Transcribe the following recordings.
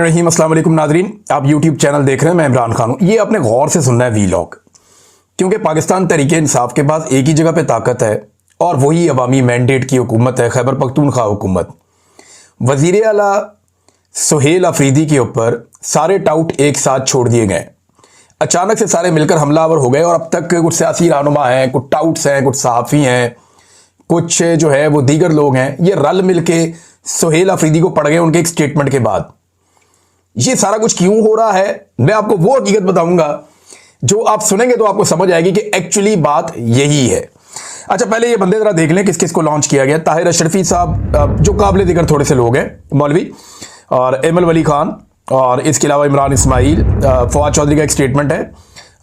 रहीम अस्सलाम वालेकुम नादरीन, आप यूट्यूब चैनल देख रहे हैं। मैं इमरान खान हूँ। ये आपने गौर से सुनना है वीलॉग, क्योंकि पाकिस्तान तहरीक इंसाफ के पास एक ही जगह पे ताकत है और वही अवामी मैंडेट की हुकूमत है, खैबर पख्तूनख्वा हुकूमत। वज़ीर आला सुहेल अफरीदी के ऊपर सारे टाउट एक साथ छोड़ दिए गए। अचानक से सारे मिलकर हमलावर हो गए और अब तक कुछ सियासी रहनुमा हैं, कुछ टाउट्स हैं, कुछ सहाफ़ी हैं, कुछ जो है वो दीगर लोग हैं, ये रल मिल के सुहेल अफरीदी को पड़ गए उनके एक स्टेटमेंट के बाद। ये सारा कुछ क्यों हो रहा है, मैं आपको वो हकीकत बताऊंगा जो आप सुनेंगे तो आपको समझ आएगी कि एक्चुअली बात यही है। अच्छा, पहले ये बंदे जरा देख लें किस किस को लॉन्च किया गया। ताहिर अशरफी साहब, जो काबिल जिक्र थोड़े से लोग हैं, मौलवी, और एमल वली खान, और इसके अलावा इमरान इस्माइल, फवाद चौधरी का एक स्टेटमेंट है,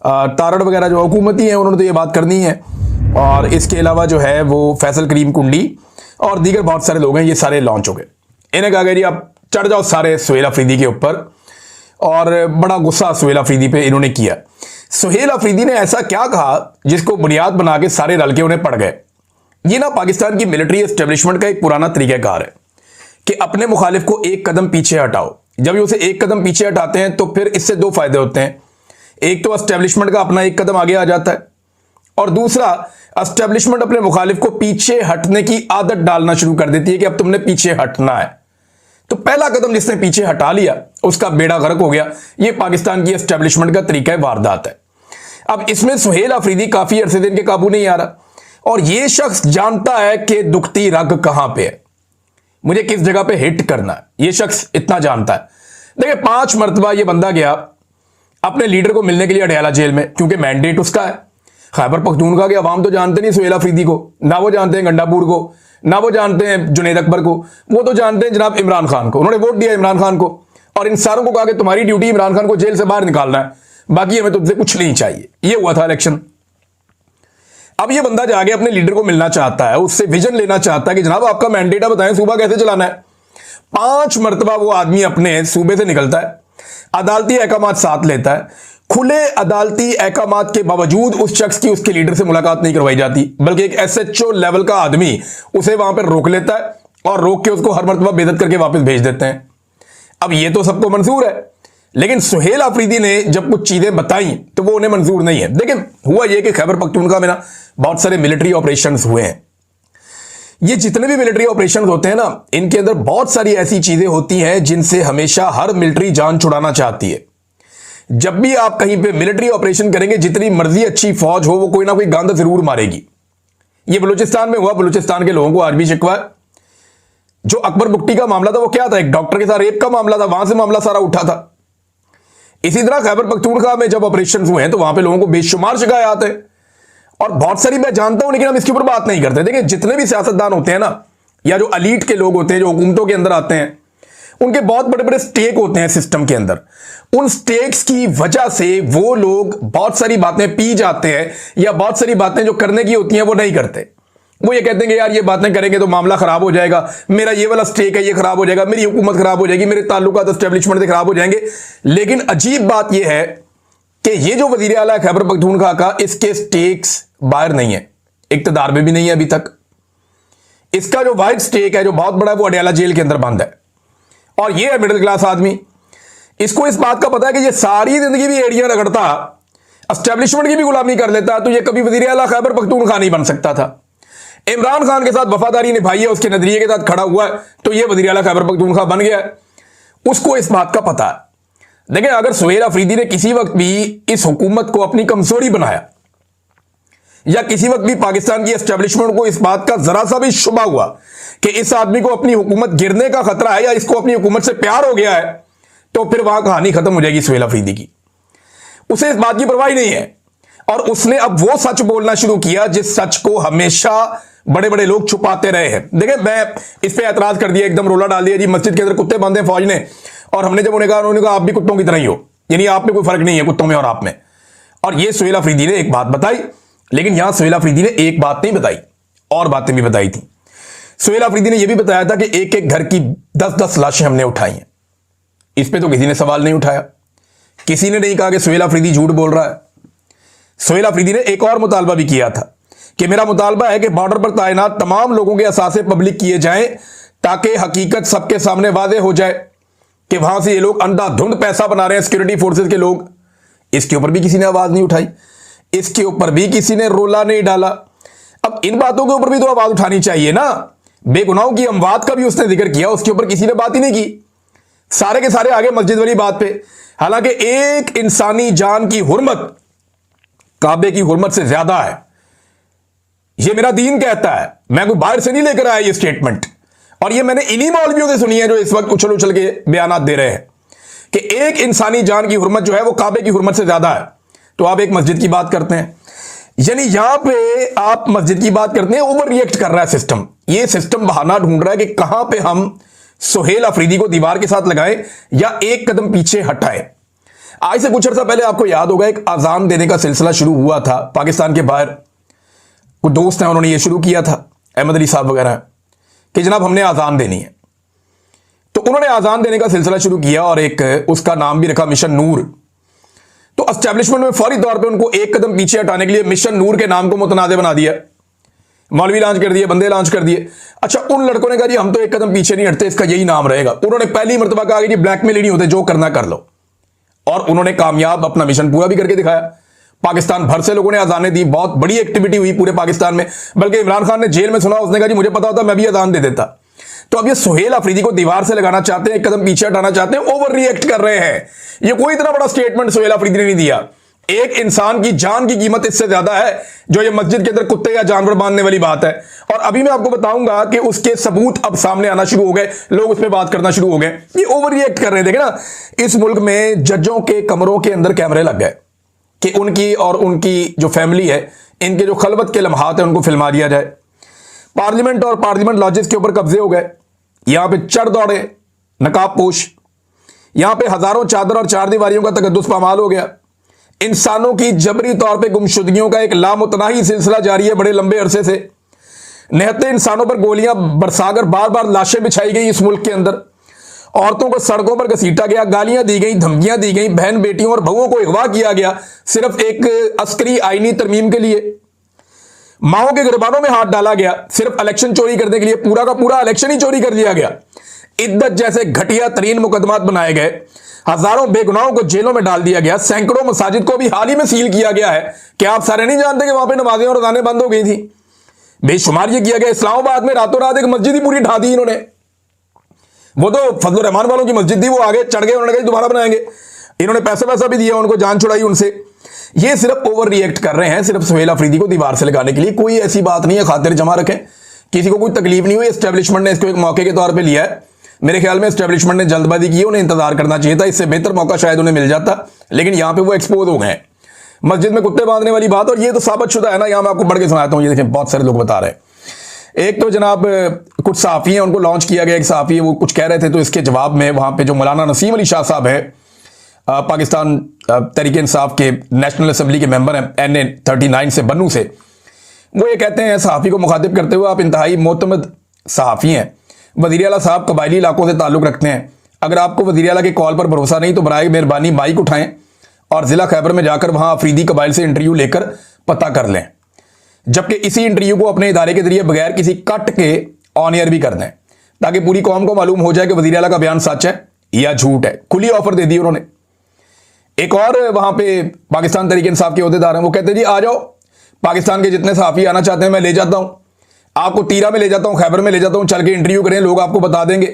तारड़ वगैरह जो हुकूमती हैं उन्होंने तो ये बात करनी है, और इसके अलावा जो है वो फैसल करीम कुंडी और दीगर बहुत सारे लोग हैं। ये सारे लॉन्च हो गए। इन्हें कहा गया जी आप चढ़ जाओ सारे सुहेल अफरीदी के ऊपर, और बड़ा गुस्सा सुहेल अफरीदी पे इन्होंने किया। सुहेल अफरीदी ने ऐसा क्या कहा जिसको बुनियाद बना के सारे रल के उन्हें पड़ गए। ये ना पाकिस्तान की मिलिट्री एस्टेब्लिशमेंट का एक पुराना तरीकाकार है कि अपने मुखालिफ को एक कदम पीछे हटाओ। जब ये उसे एक कदम पीछे हटाते हैं तो फिर इससे दो फायदे होते हैं। एक तो एस्टेब्लिशमेंट का अपना एक कदम आगे आ जाता है, और दूसरा एस्टेब्लिशमेंट अपने मुखालिफ को पीछे हटने की आदत डालना शुरू कर देती है कि अब तुमने पीछे हटना है। तो पहला कदम जिसने पीछे हटा लिया उसका बेड़ा गर्क हो गया। यह पाकिस्तान की एस्टेब्लिशमेंट का तरीका वारदात है। अब इसमें सुहेल अफरीदी काफी अरसे दिन के काबू नहीं आ रहा, और यह शख्स जानता है कि दुखती रग कहां पे है, मुझे किस जगह पे हिट करना है। यह शख्स इतना जानता है। देखिए, 5 मरतबा यह बंदा गया अपने लीडर को मिलने के लिए अडयाला जेल में, क्योंकि मैंडेट उसका है। खैबर पख्तूनख्वा के अवाम तो जानते नहीं सुहेल अफरीदी को, ना वो जानते हैं गंडापुर को, ना वो जानते हैं जुनेद अकबर को, वो तो जानते हैं जनाब इमरान खान को। उन्होंने वोट दिया इमरान खान को, और इन सारों को कहा कि तुम्हारी ड्यूटी इमरान खान को जेल से बाहर निकालना है, बाकी हमें तुमसे कुछ नहीं चाहिए। ये हुआ था इलेक्शन। अब ये बंदा जाके अपने लीडर को मिलना चाहता है, उससे विजन लेना चाहता है कि जनाब आपका मैंडेट है, बताएं सूबा कैसे चलाना है। 5 मरतबा वो आदमी अपने सूबे से निकलता है, अदालती अहकामात साथ लेता है। खुले अदालती अहकामात के बावजूद उस शख्स की उसके लीडर से मुलाकात नहीं करवाई जाती, बल्कि एक एसएचओ लेवल का आदमी उसे वहां पर रोक लेता है और रोक के उसको हर मरतबा बेइज्जत करके वापस भेज देते हैं। अब ये तो सबको मंजूर है, लेकिन सुहेल अफरीदी ने जब कुछ चीजें बताई तो वो उन्हें मंजूर नहीं है। देखिए, हुआ यह कि खैबर पख्तूनख्वा में ना बहुत सारे मिलिट्री ऑपरेशन हुए हैं। ये जितने भी मिलिट्री ऑपरेशन होते हैं ना, इनके अंदर बहुत सारी ऐसी चीजें होती हैं जिनसे हमेशा हर मिलिट्री जान छुड़ाना चाहती है। जब भी आप कहीं पे मिलिट्री ऑपरेशन करेंगे, जितनी मर्जी अच्छी फौज हो, वो कोई ना कोई गांध जरूर मारेगी। ये बलूचिस्तान में हुआ। बलूचिस्तान के लोगों को आज भी शिकवा है। जो अकबर बुक्टी का मामला था वो क्या था, एक डॉक्टर के साथ रेप का मामला था, वहां से मामला सारा उठा था। इसी तरह खैबर पख्तूनख्वा में जब ऑपरेशन हुए हैं तो वहां पे लोगों को बेशुमार शिकायत है, और बहुत सारी मैं जानता हूं, लेकिन हम इसके ऊपर बात नहीं करते। देखिए, जितने भी सियासतदान होते हैं ना, या जो अलीट के लोग होते हैं, जो हुकूमतों के अंदर आते हैं, उनके बहुत बड़े बड़े स्टेक होते हैं सिस्टम के अंदर। उन स्टेक्स की वजह से वो लोग बहुत सारी बातें पी जाते हैं, या बहुत सारी बातें जो करने की होती हैं वो नहीं करते। वो ये कहते हैं कि यार ये बातें करेंगे तो मामला खराब हो जाएगा, मेरा ये वाला स्टेक है ये खराब हो जाएगा, मेरी हुकूमत खराब हो जाएगी, मेरे ताल्लुकात एस्टेब्लिशमेंट से खराब हो जाएंगे। लेकिन अजीब बात यह है कि ये जो वजीर आला है खैबर पख्तूनख्वा का, इसके स्टेक्स बाहर नहीं है, इक्तदार में भी नहीं है अभी तक। इसका जो वाइड स्टेक है, जो बहुत बड़ा है, वो अडयाला जेल के अंदर बंद है। और ये है मिडिल क्लास आदमी। इसको इस बात का पता है कि ये सारी जिंदगी भी एड़ियां रगड़ता, एस्टेब्लिशमेंट की भी गुलामी कर लेता, तो ये कभी वजीर आला खैबर पख्तूनख्वा नहीं बन सकता था। इमरान खान के साथ वफादारी निभाई है, उसके नजरिए के साथ खड़ा हुआ है, तो ये वजीर आला खैबर पख्तूनख्वा बन गया है। उसको इस बात का पता है। देखिए, अगर सुहेल अफरीदी ने किसी वक्त भी इस हुकूमत को अपनी कमजोरी बनाया, या किसी वक्त भी पाकिस्तान की एस्टेब्लिशमेंट को इस बात का जरा सा भी शुबा हुआ कि इस आदमी को अपनी हुकूमत गिरने का खतरा है, या इसको अपनी हुकूमत से प्यार हो गया है, तो फिर वहां कहानी खत्म हो जाएगी सुहेल अफरीदी की। उसे इस बात की परवाह नहीं है, और उसने अब वो सच बोलना शुरू किया जिस सच को हमेशा बड़े बड़े लोग छुपाते रहे हैं। देखिए, मैं इस पे एतराज कर दिया, एकदम रोला डाल दिया जी मस्जिद के अंदर कुत्ते बांधे फौज ने, और हमने जब उन्हें कहा आप भी कुत्तों की तरह ही हो, यानी आप में कोई फर्क नहीं है कुत्तों में और आप में। और ये सुहेल अफरीदी ने एक बात बताई, लेकिन यहां सुहेल अफरीदी ने एक बात नहीं बताई, और बातें भी बताई थी। सुहेल अफरीदी ने यह भी बताया था कि एक एक घर की 10-10 लाशें हमने उठाई हैं। इस पे तो किसी ने सवाल नहीं उठाया, किसी ने नहीं कहा कि सुहेल अफरीदी झूठ बोल रहा है। सुहेल अफरीदी ने एक और मुतालबा भी किया था कि मेरा मुतालबा है कि बॉर्डर पर तैनात तमाम लोगों के असासे पब्लिक किए जाएं, ताकि हकीकत सबके सामने वाज़ेह हो जाए कि वहां से ये लोग अंधाधुंध पैसा बना रहे हैं सिक्योरिटी फोर्सेस के लोग, इसके ऊपर भी किसी ने आवाज नहीं उठाई, इसके ऊपर भी किसी ने रोला नहीं डाला। अब इन बातों के ऊपर भी तो आवाज उठानी चाहिए ना। बेगुनाहों की अमवात का भी उसने जिक्र किया, उसके ऊपर किसी ने बात ही नहीं की। सारे के सारे आगे मस्जिद वाली बात पे। हालांकि एक इंसानी जान की हुर्मत काबे की हुर्मत से ज्यादा है, यह मेरा दीन कहता है। मैं कोई बाहर से नहीं लेकर आया ये स्टेटमेंट, और ये मैंने इन्हीं मौलवियों से सुनी है जो इस वक्त उछल उछल के बयान दे रहे हैं कि एक इंसानी जान की हुर्मत जो है वो काबे की हुर्मत से ज्यादा है। तो आप एक मस्जिद की बात करते हैं, यानी यहां पे आप मस्जिद की बात करते हैं। ओवर रिएक्ट कर रहा है सिस्टम। ये सिस्टम बहाना ढूंढ रहा है कि कहां पे हम सुहेल अफरीदी को दीवार के साथ लगाएं या एक कदम पीछे हटाएं। आज से कुछ अर्सा पहले आपको याद होगा एक अजान देने का सिलसिला शुरू हुआ था पाकिस्तान के बाहर। कुछ दोस्त हैं, उन्होंने ये शुरू किया था, अहमद अली साहब वगैरह, कि जनाब हमने अजान देनी है। तो उन्होंने अजान देने का सिलसिला शुरू किया और एक उसका नाम भी रखा मिशन नूर। तो एस्टेब्लिशमेंट में फौरी तौर पे उनको एक कदम पीछे हटाने के लिए मिशन नूर के नाम को मुतनाज़ बना दिया। मौलवी लॉन्च कर दिए, बंदे लॉन्च कर दिए। अच्छा, उन लड़कों ने कहा जी हम तो एक कदम पीछे नहीं हटते, इसका यही नाम रहेगा। उन्होंने पहली मरतबा कहा कि जी ब्लैकमेल ही नहीं होते, जो करना कर लो। और उन्होंने कामयाब अपना मिशन पूरा भी करके दिखाया। पाकिस्तान भर से लोगों ने अजानें दी, बहुत बड़ी एक्टिविटी हुई पूरे पाकिस्तान में। बल्कि इमरान खान ने जेल में सुना, उसने कहा जी मुझे पता होता मैं भी अजान दे देता। तो अब ये सुहेल अफरीदी को दीवार से लगाना चाहते हैं, एक कदम पीछे हटाना चाहते हैं, ओवर रिएक्ट कर रहे हैं। ये कोई इतना बड़ा स्टेटमेंट सुहेल अफरीदी ने नहीं दिया। एक इंसान की जान की कीमत इससे ज्यादा है जो ये मस्जिद के अंदर कुत्ते या जानवर बांधने वाली बात है। और अभी मैं आपको बताऊंगा कि उसके सबूत अब सामने आना शुरू हो गए, लोग उस पर बात करना शुरू हो गए। ये ओवर रिएक्ट कर रहे थे ना। इस मुल्क में जजों के कमरों के अंदर कैमरे लग गए कि उनकी और उनकी जो फैमिली है, इनके जो खलबत के लम्हात है उनको फिल्मा दिया जाए। पार्लियामेंट और पार्लियामेंट लॉजेस के ऊपर कब्जे हो गए। यहां पे चढ़ दौड़े नकाब पोश, यहां पे हजारों चादर और चार दीवारियों का तकद्दुस पामाल हो गया। इंसानों की जबरी तौर पे गुमशुदगियों का एक लामुतनाही सिलसिला जारी है बड़े लंबे अरसे से। निहत्ते इंसानों पर गोलियां बरसाकर बार बार लाशें बिछाई गई इस मुल्क के अंदर। औरतों को सड़कों पर घसीटा गया, गालियां दी गई, धमकियां दी गई, बहन बेटियों और बहुओं को अगवा किया गया सिर्फ एक अस्करी आईनी तरमीम के लिए। माओ के गिरबानों में हाथ डाला गया सिर्फ इलेक्शन चोरी करने के लिए। पूरा का पूरा इलेक्शन ही चोरी कर लिया गया। इद्दत जैसे घटिया तरीन मुकदमात बनाए गए। हजारों बेगुनाहों को जेलों में डाल दिया गया। सैकड़ों मसाजिद को भी हाल ही में सील किया गया है। क्या आप सारे नहीं जानते कि वहां पे नमाजें और अज़ानें बंद हो गई थी? बेशुमार ये किया गया। इस्लामाबाद में रातों रात एक मस्जिद ही पूरी ढा दी इन्होंने। वो तो फजल रहमान वालों की मस्जिद थी, वो आगे चढ़ गए, उन्होंने कहा दोबारा बनाएंगे। इन्होंने पैसा भी दिया, उनको जान छुड़ाई उनसे। ये सिर्फ ओवर रिएक्ट कर रहे हैं, सिर्फ सुहेल अफरीदी को दीवार से लगाने के लिए। कोई ऐसी बात नहीं है, खातिर जमा रखें, किसी को कोई तकलीफ नहीं हुई। एस्टेब्लिशमेंट ने इसको एक मौके के तौर पर लिया है। मेरे ख्याल में एस्टेब्लिशमेंट ने जल्दबाजी की, उन्हें इंतजार करना चाहिए था, इससे बेहतर मौका शायद उन्हें मिल जाता। लेकिन यहां पे वो एक्सपोज हो गए। मस्जिद में कुत्ते बांधने वाली बात, और ये तो साबित शुदा है ना। यहां मैं आपको पढ़ के सुनाता हूं, ये देखें बहुत सारे लोग बता रहे हैं। एक तो जनाब कुछ सहाफ़ी हैं, उनको लॉन्च किया गया। एक सहाफ़ी है, वो कुछ कह रहे थे, तो इसके जवाब में वहां पे जो मौलाना नसीम अली शाह साहब है, पाकिस्तान तहरीक इंसाफ के नेशनल असेंबली के मेंबर हैं, NA 39 से, बन्नू से, वो ये कहते हैं सहाफ़ी को मुखातिब करते हुए, आप इंतहाई मोतमद सहाफ़ी हैं, वज़ीर आला साहब कबायली इलाकों से ताल्लुक़ रखते हैं। अगर आपको वज़ीर आला के कॉल पर भरोसा नहीं तो बराए मेहरबानी माइक उठाएं और ज़िला खैबर में जाकर वहां अफरीदी कबाइल से इंटरव्यू लेकर पता कर लें। जबकि इसी इंटरव्यू को अपने इदारे के जरिए बगैर किसी कट के ऑन एयर भी कर दें, ताकि पूरी कौम को मालूम हो जाए कि वज़ीर आला का बयान सच है या झूठ है। खुली ऑफर दे दी उन्होंने। एक और वहां पे पाकिस्तान तहरीक इंसाफ के अहदेदार हैं, वो कहते हैं जी आ जाओ, पाकिस्तान के जितने सहाफ़ी आना चाहते हैं मैं ले जाता हूं, आपको तीरा में ले जाता हूं, खैबर में ले जाता हूं, चल के इंटरव्यू करें, लोग आपको बता देंगे।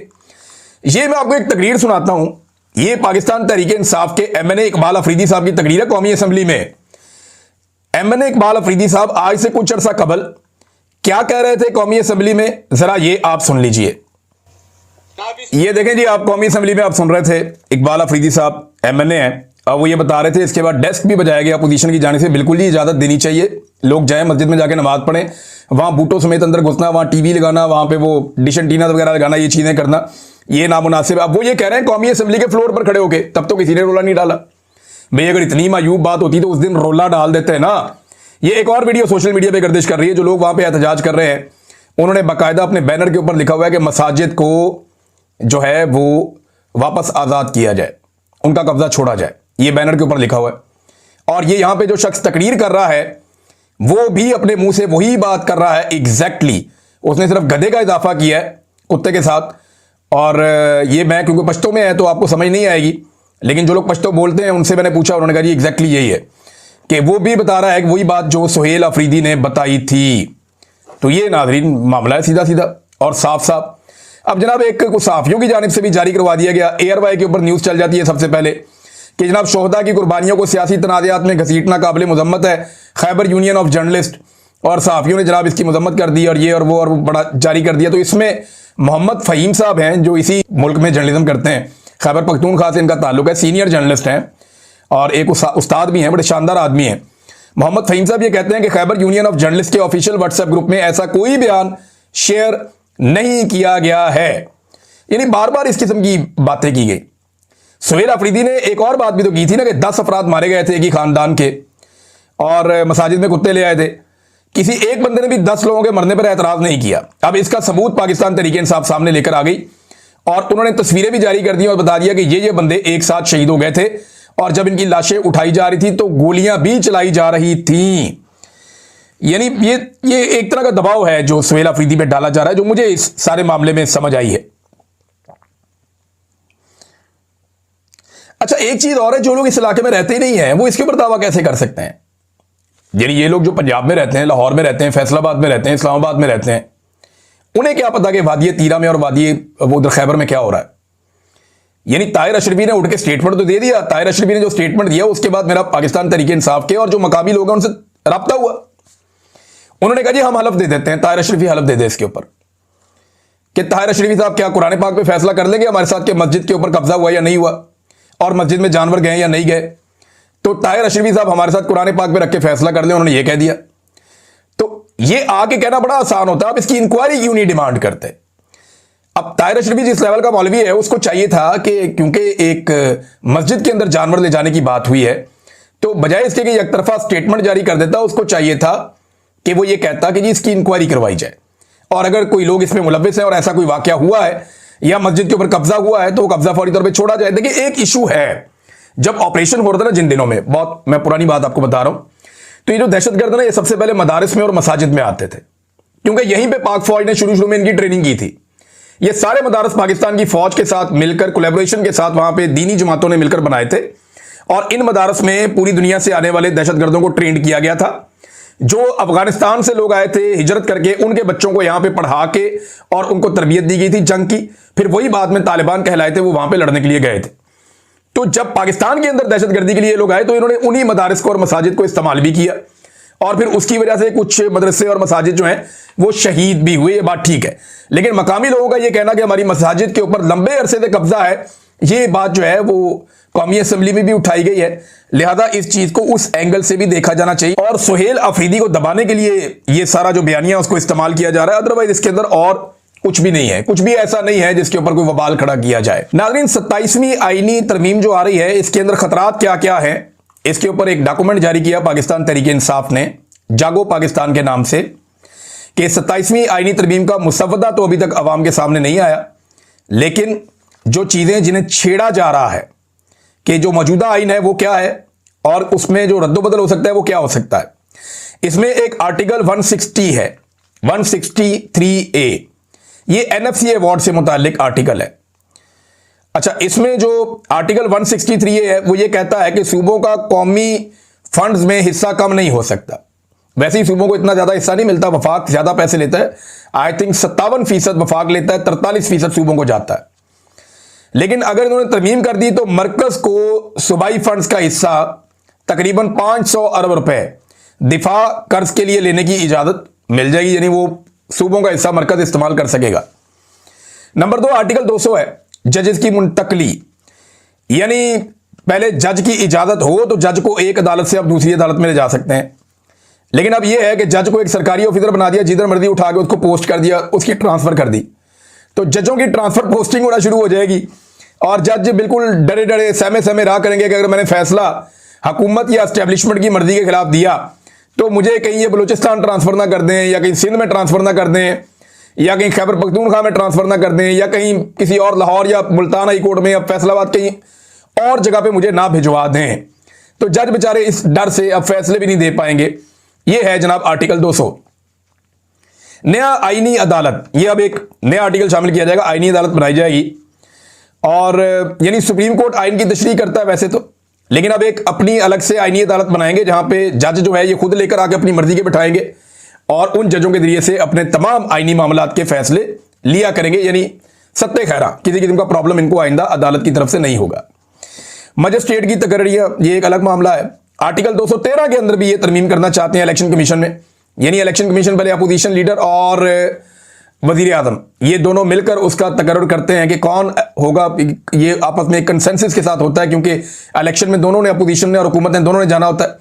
ये मैं आपको एक तकरीर सुनाता हूं। ये पाकिस्तान तहरीक इंसाफ के MNA इकबाल अफरीदी साहब की तकरीर है कौमी असम्बली में। MNA इकबाल अफरीदी साहब आज से कुछ अर्सा कबल क्या कह रहे थे कौमी असम्बली में, जरा ये आप सुन लीजिए। ये देखें जी, आप कौमी असम्बली में आप सुन रहे थे, इकबाल अफरीदी साहब MNA हैं, अब वो ये बता रहे थे। इसके बाद डेस्क भी बजाया गया अपोजिशन की जाने से, बिल्कुल ही इजाजत देनी चाहिए, लोग जाएं मस्जिद में जाके नमाज पढ़ें। वहां बूटों समेत अंदर घुसना, वहां टीवी लगाना, वहां पे वो डिश एंटीना वगैरह लगाना, ये चीजें करना, ये नामुनासिब। अब वो ये कह रहे हैं कौमी असम्बली के फ्लोर पर खड़े होके, तब तो किसी ने रोला नहीं डाला। भाई अगर इतनी मायूब बात होती तो उस दिन रोला डाल देते हैं ना। ये एक और वीडियो सोशल मीडिया पे गर्दिश कर रही है, जो लोग वहां पे एहतजाज कर रहे हैं, उन्होंने बाकायदा अपने बैनर के ऊपर लिखा हुआ है कि मसाजिद को जो है वो वापस आजाद किया जाए, उनका कब्जा छोड़ा जाए, ये बैनर के ऊपर लिखा हुआ है। और ये यहां पे जो शख्स तकरीर कर रहा है वो भी अपने मुंह से वही बात कर रहा है एग्जैक्टली। उसने सिर्फ गधे का इजाफा किया है कुत्ते के साथ, और ये मैं क्योंकि पश्तो में है तो आपको समझ नहीं आएगी, लेकिन जो लोग पश्तो बोलते हैं उनसे मैंने पूछा, उन्होंने कहा जी एग्जैक्टली यही है, कि वो भी बता रहा है कि वही बात जो सुहेल अफरीदी ने बताई थी। तो ये नाज़रीन मामला है सीधा सीधा और साफ साफ। अब जनाब एक कुछ सहाफ़ियों की जानिब से भी जारी करवा दिया गया, एयरवाई के ऊपर न्यूज़ चल जाती है सबसे पहले कि जनाब शोहदा की कुर्बानियों को सियासी तनाज़ात में घसीटना काबिल मजम्मत है, खैबर यूनियन ऑफ जर्नलिस्ट और सहाफ़ियों ने जनाब इसकी मजम्मत कर दी और ये और वो बड़ा जारी कर दिया। तो इसमें मोहम्मद फ़हीम साहब हैं जो इसी मुल्क में जर्नलिज्म करते हैं, खैबर पख्तूनख्वा से इनका ताल्लुक है, सीनियर जर्नलिस्ट हैं और एक उस्ताद भी हैं, बड़े शानदार आदमी हैं। मोहम्मद फ़हीम साहब ये कहते हैं कि खैबर यूनियन ऑफ जर्नलिस्ट के ऑफिशियल व्हाट्सएप ग्रुप में ऐसा कोई बयान शेयर नहीं किया गया है। यानी बार बार इस किस्म की बातें की गई। सुहेल अफरीदी ने एक और बात भी तो की थी ना कि 10 अफराद मारे गए थे एक ही खानदान के और मसाजिद में कुत्ते ले आए थे। किसी एक बंदे ने भी 10 लोगों के मरने पर एतराज नहीं किया। अब इसका सबूत पाकिस्तान तहरीक इंसाफ सामने लेकर आ गई और उन्होंने तस्वीरें भी जारी कर दी और बता दिया कि ये बंदे एक साथ शहीद हो गए थे और जब इनकी लाशें उठाई जा रही थी तो गोलियां भी चलाई जा रही थी। यानी ये एक तरह का दबाव है जो सुहेल अफरीदी पे डाला जा रहा है, जो मुझे इस सारे मामले में समझ आई है। अच्छा एक चीज और है, जो लोग इस इलाके में रहते ही नहीं है वो इसके ऊपर दावा कैसे कर सकते हैं? यानी ये लोग जो पंजाब में रहते हैं, लाहौर में रहते हैं, फैसलाबाद में रहते हैं, इस्लामाबाद में रहते हैं, उन्हें क्या पता कि वादी तीरा में और वादी वो उधर खैबर में क्या हो रहा है? यानी ताहिर अशरफी ने उठ के स्टेटमेंट तो दे दिया। ताहिर अशरफी ने जो स्टेटमेंट दिया उसके बाद मेरा पाकिस्तान तहरीक इंसाफ के और जो मकामी लोग हैं उनसे रब्ता हुआ। उन्होंने कहा जी हम हलफ दे देते हैं, ताहिर अशरफी हलफ दे दे इसके ऊपर कि ताहिर अशरफी साहब क्या कुरान पाक पे फैसला कर लेंगे हमारे साथ कि मस्जिद के ऊपर कब्जा हुआ या नहीं हुआ और मस्जिद में जानवर गए या नहीं गए। तो ताहिर अशरफी साहब हमारे साथ कुरान पाक पे रख के फैसला कर लें, उन्होंने ये कह दिया। तो ये आके कहना बड़ा आसान होता है, आप इसकी इंक्वायरी क्यों नहीं डिमांड करते? अब ताहिर अशरफी जिस लेवल का मौलवी है उसको चाहिए था कि क्योंकि एक मस्जिद के अंदर जानवर ले जाने की बात हुई है तो बजाय इसके कि एक तरफा स्टेटमेंट जारी कर देता, उसको चाहिए था कि वो ये कहता कि जी इसकी इंक्वायरी करवाई जाए और अगर कोई लोग इसमें मुलव्विस हैं और ऐसा कोई वाकया हुआ है या मस्जिद के ऊपर कब्जा हुआ है तो वो कब्जा फौरी तौर पर छोड़ा जाए। देखिए एक इशू है, जब ऑपरेशन हो रहा था ना जिन दिनों में, बहुत मैं पुरानी बात आपको बता रहा हूं, तो ये जो दहशतगर्द ना ये सबसे पहले मदारिस में और मसाजिद में आते थे क्योंकि यहीं पे पाक फौज ने शुरू में इनकी ट्रेनिंग की थी। ये सारे मदारस पाकिस्तान की फौज के साथ मिलकर कोलैबोरेशन के साथ वहां पे दीनी जमातों ने मिलकर बनाए थे और इन मदारस में पूरी दुनिया से आने वाले दहशतगर्दों को ट्रेंड किया गया था। जो अफगानिस्तान से लोग आए थे हिजरत करके, उनके बच्चों को यहां पे पढ़ा के और उनको तरबियत दी गई थी जंग की, फिर वही बाद में तालिबान कहलाए थे, वो वहां पे लड़ने के लिए गए थे। तो जब पाकिस्तान के अंदर दहशतगर्दी के लिए लोग आए तो इन्होंने उन्हीं मदारिस को और मसाजिद को इस्तेमाल भी किया और फिर उसकी वजह से कुछ मदरसे और मसाजिद जो हैं वो शहीद भी हुए। ये बात ठीक है, लेकिन मकामी लोगों का ये कहना कि हमारी मसाजिद के ऊपर लंबे अरसे से कब्जा है, ये बात जो है वो कौमी असेंबली में भी उठाई गई है। लिहाजा इस चीज को उस एंगल से भी देखा जाना चाहिए और सुहेल अफरीदी को दबाने के लिए ये सारा जो बयानिया उसको इस्तेमाल किया जा रहा है। अदरवाइज इसके अंदर और कुछ भी नहीं है, कुछ भी ऐसा नहीं है जिसके ऊपर कोई वबाल खड़ा किया जाए। नाज़रीन 27वीं आईनी तरमीम जो आ रही है इसके अंदर खतरात क्या क्या है, इसके ऊपर एक डॉक्यूमेंट जारी किया पाकिस्तान तहरीक इंसाफ ने जागो पाकिस्तान के नाम से कि 27वीं आईनी तरमीम का मुसवदा तो अभी तक अवाम के सामने नहीं आया, लेकिन जो चीजें जिन्हें छेड़ा जा रहा है कि जो मौजूदा आइन है वो क्या है और उसमें जो रद्दोबदल हो सकता है वो क्या हो सकता है। इसमें एक आर्टिकल 160 है, 163A, ये एनएफसी अवार्ड से मुतालिक आर्टिकल है। अच्छा, इसमें जो आर्टिकल 163A है वो ये कहता है कि सूबों का कौमी फंड्स में हिस्सा कम नहीं हो सकता। वैसे ही सूबों को इतना ज्यादा हिस्सा नहीं मिलता, वफाक ज्यादा पैसे लेता है, आई थिंक 57% वफाक लेता है, 43% सूबों को जाता है। लेकिन अगर इन्होंने तरमीम कर दी तो मरकज को सूबाई फंड्स का हिस्सा तकरीबन 500 अरब रुपए दिफा कर्ज के लिए लेने की इजाजत मिल जाएगी, यानी वो सूबों का हिस्सा मरकज इस्तेमाल कर सकेगा। नंबर 2 आर्टिकल 200 है जजेस की मुंतकली, यानी पहले जज की इजाजत हो तो जज को एक अदालत से अब दूसरी अदालत में ले जा सकते हैं, लेकिन अब यह है कि जज को एक सरकारी ऑफिसर बना दिया, जिधर मर्जी उठा के उसको पोस्ट कर दिया, उसकी ट्रांसफर कर दी, तो जजों की ट्रांसफर पोस्टिंग होना शुरू हो जाएगी और जज बिल्कुल डरे डरे सहमे सहमे रहा करेंगे कि अगर मैंने फैसला हुकूमत या एस्टेब्लिशमेंट की मर्जी के खिलाफ दिया तो मुझे कहीं ये बलूचिस्तान ट्रांसफर ना कर दें या कहीं सिंध में ट्रांसफर ना कर दें या कहीं खैबर पख्तूनख्वा में ट्रांसफर ना कर दें या कहीं किसी और लाहौर या मुल्तान हाई कोर्ट में या फैसलाबाद कहीं और जगह पे मुझे ना भिजवा दें। तो जज बेचारे इस डर से अब फैसले भी नहीं दे पाएंगे। ये है जनाब आर्टिकल 200। नया आईनी अदालत, ये अब एक नया आर्टिकल शामिल किया जाएगा, आईनी अदालत बनाई जाएगी। और यानी सुप्रीम कोर्ट आइन की तशरीह करता है वैसे तो, लेकिन अब एक अपनी अलग से आईनी अदालत बनाएंगे जहां पे जज जो है ये खुद लेकर आके अपनी मर्जी के बिठाएंगे और उन जजों के जरिए से अपने तमाम आईनी मामलात के फैसले लिया करेंगे। यानी सत्ते खैरा, किसी किस्म का प्रॉब्लम इनको आइंदा अदालत की तरफ से नहीं होगा। मजिस्ट्रेट की तकर्रियां, ये एक अलग मामला है। आर्टिकल 213 के अंदर भी ये तरमीम करना चाहते हैं इलेक्शन कमीशन में। यानी इलेक्शन कमीशन पहले अपोजिशन लीडर और वजीर आजम ये दोनों मिलकर उसका तकर्रुर करते हैं कि कौन होगा। ये आपस में एक कंसेंसस के साथ होता है क्योंकि इलेक्शन में दोनों ने, अपोजिशन ने और हुकूमत ने, दोनों ने जाना होता है।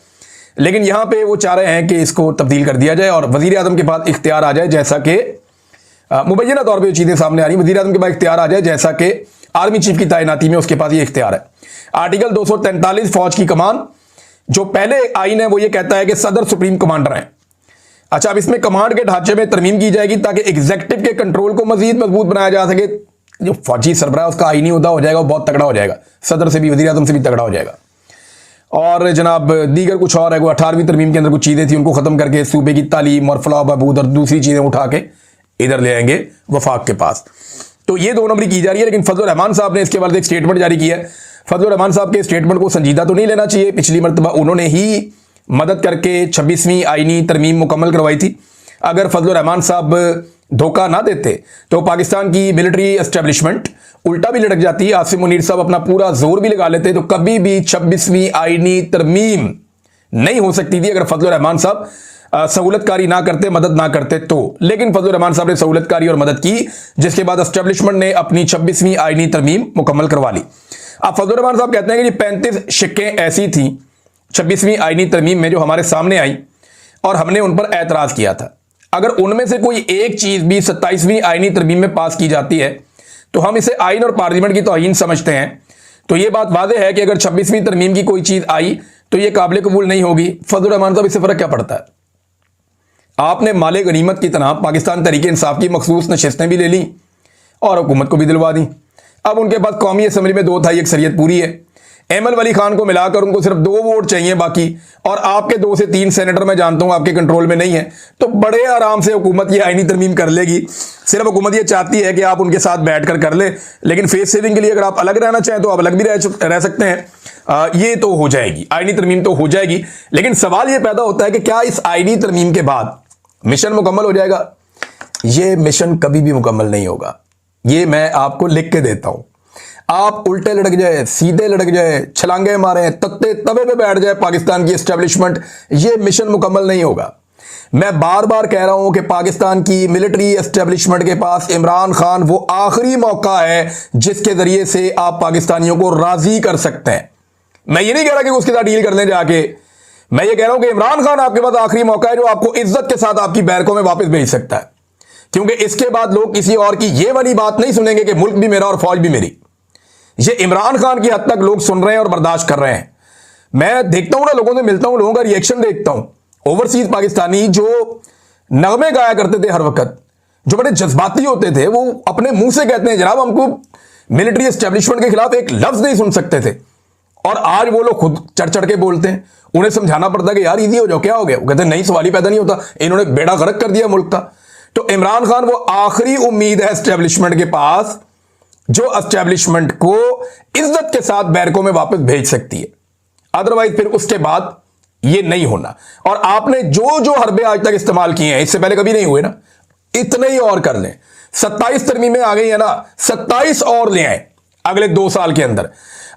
लेकिन यहां पे वो चाह रहे हैं कि इसको तब्दील कर दिया जाए और वजीर आजम के पास इख्तियार आ जाए, जैसा कि मुबैना तौर पर चीजें सामने आ रही, वजीर आजम के पास इख्तियार आ जाए जैसा कि आर्मी चीफ की तैनाती में उसके पास ये इख्तियार है। आर्टिकल 243 फौज की कमान, जो पहले आइन है वो ये कहता है कि सदर सुप्रीम कमांडर हैं। अच्छा, अब इसमें कमांड के ढांचे में तरमीम की जाएगी ताकि एग्जीक्यूटिव के कंट्रोल को मजीद मजबूत बनाया जा सके। जो फौजी सरबराह उसका आईनी उहदा हो जाएगा, वो बहुत तगड़ा हो जाएगा, सदर से भी, वजीर आजम से भी तगड़ा हो जाएगा। और जनाब दीगर कुछ और है, वो 18वीं तरमीम के अंदर कुछ चीजें थी उनको खत्म करके सूबे की तालीम और फलाह बहबूद और दूसरी चीजें उठा के इधर ले आएंगे वफाक के पास। तो ये 2 नंबरी की जा रही है। लेकिन फजलुर रहमान साहब ने इसके बाद एक स्टेटमेंट जारी किया है। फजलुर रहमान साहब के स्टेटमेंट को संजीदा तो नहीं लेना चाहिए। पिछली मरतबा उन्होंने ही मदद करके 26वीं आईनी तरमीम मुकम्मल करवाई थी। अगर फजलुर रहमान साहब धोखा ना देते तो पाकिस्तान की मिलिट्री एस्टेब्लिशमेंट उल्टा भी लटक जाती। आसिम मुनीर साहब अपना पूरा जोर भी लगा लेते तो कभी भी 26वीं आईनी तरमीम नहीं हो सकती थी अगर फजलुर रहमान साहब सहूलतकारी ना करते, मदद ना करते तो। लेकिन फजलुर रहमान साहब ने सहूलतकारी और मदद की, जिसके बाद एस्टेब्लिशमेंट ने अपनी 26वीं आईनी तरमीम मुकम्मल करवा ली। अब फजलुर रहमान साहब कहते हैं कि 35 शिक्कें ऐसी थी 26वीं आईनी तरमीम में जो हमारे सामने आई और हमने उन पर एतराज किया था। अगर उनमें से कोई एक चीज भी 27वीं आईनी तरमीम में पास की जाती है तो हम इसे आइन और पार्लियामेंट की तौहीन समझते हैं। तो यह बात वाज़ेह है कि अगर 26वीं तरमीम की कोई चीज आई तो यह काबिल कबूल नहीं होगी। फजलुर रहमान साहब, इससे फर्क क्या पड़ता है? आपने माले गनीमत की तरह पाकिस्तान तहरीक इंसाफ की मखसूस नशिस्तें भी ले ली और हुकूमत को भी दिलवा दी। अब उनके पास कौमी असम्बली में 2/3 अक्सरियत पूरी है। एमएल वली खान को मिलाकर उनको सिर्फ 2 वोट चाहिए बाकी, और आपके 2 से 3 सेनेटर मैं जानता हूं आपके कंट्रोल में नहीं है, तो बड़े आराम से हुकूमत ये आईनी तरमीम कर लेगी। सिर्फ हुकूमत ये चाहती है कि आप उनके साथ बैठकर कर ले, लेकिन फेस सेविंग के लिए अगर आप अलग रहना चाहें तो आप अलग भी रह सकते हैं। ये तो हो जाएगी, आईनी तरमीम तो हो जाएगी। लेकिन सवाल ये पैदा होता है कि क्या इस आईनी तरमीम के बाद मिशन मुकम्मल हो जाएगा? ये मिशन कभी भी मुकम्मल नहीं होगा। ये मैं आपको लिख के देता हूं। आप उल्टे लटक जाए, सीधे लटक जाए, छलांगे मारे, तत्ते तवे पे बैठ जाए पाकिस्तान की एस्टेब्लिशमेंट, ये मिशन मुकम्मल नहीं होगा। मैं बार बार कह रहा हूं कि पाकिस्तान की मिलिट्री एस्टेब्लिशमेंट के पास इमरान खान वो आखिरी मौका है जिसके जरिए से आप पाकिस्तानियों को राजी कर सकते हैं। मैं ये नहीं कह रहा कि उसके साथ डील कर लें जाके, मैं ये कह रहा हूं कि इमरान खान आपके पास आखिरी मौका है जो आपको इज्जत के साथ आपकी बैरकों में वापस भेज सकता है, क्योंकि इसके बाद लोग किसी और की ये वाली बात नहीं सुनेंगे कि मुल्क भी मेरा और फौज भी मेरी। ये इमरान खान की हद तक लोग सुन रहे हैं और बर्दाश्त कर रहे हैं। मैं देखता हूं ना, लोगों से मिलता हूं, लोगों का रिएक्शन देखता हूं। ओवरसीज पाकिस्तानी जो नगमे गाया करते थे हर वक्त, जो बड़े जज्बाती होते थे, वो अपने मुंह से कहते हैं जनाब हमको मिलिट्री एस्टेब्लिशमेंट के खिलाफ एक लफ्ज नहीं सुन सकते थे, और आज वो लोग खुद चढ़ चढ़ के बोलते हैं। उन्हें समझाना पड़ता है कि यार इजी हो जाओ, क्या हो गया? वो कहते हैं नहीं, सवाल ही पैदा नहीं होता, इन्होंने बेड़ा गर्क कर दिया मुल्क का। तो इमरान खान वो आखिरी उम्मीद है एस्टेब्लिशमेंट के पास जो एस्टेब्लिशमेंट को इज्जत के साथ बैरकों में वापस भेज सकती है। अदरवाइज फिर उसके बाद ये नहीं होना। और आपने जो जो हरबे आज तक इस्तेमाल किए हैं, इससे पहले कभी नहीं हुए ना, इतने ही और कर लें। 27 तरमीमें आ गई है ना, 27 और ले आए अगले 2 साल के अंदर।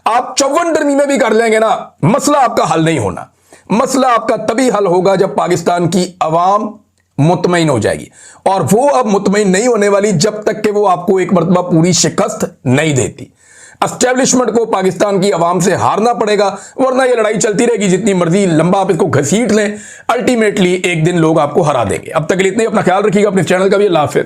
आप 54 तरमीमें भी कर लेंगे ना, मसला आपका हल नहीं होना। मसला आपका तभी हल होगा जब पाकिस्तान की अवाम मुतमईन हो जाएगी, और वो अब मुतमईन नहीं होने वाली जब तक कि वो आपको एक मरतबा पूरी शिकस्त नहीं देती। एस्टेब्लिशमेंट को पाकिस्तान की आवाम से हारना पड़ेगा, वरना ये लड़ाई चलती रहेगी जितनी मर्जी लंबा आप इसको घसीट लें, अल्टीमेटली एक दिन लोग आपको हरा देंगे। अब तक के लिए इतना ही। अपना ख्याल रखिएगा, अपने चैनल का भी। अल्लाह हाफिज़।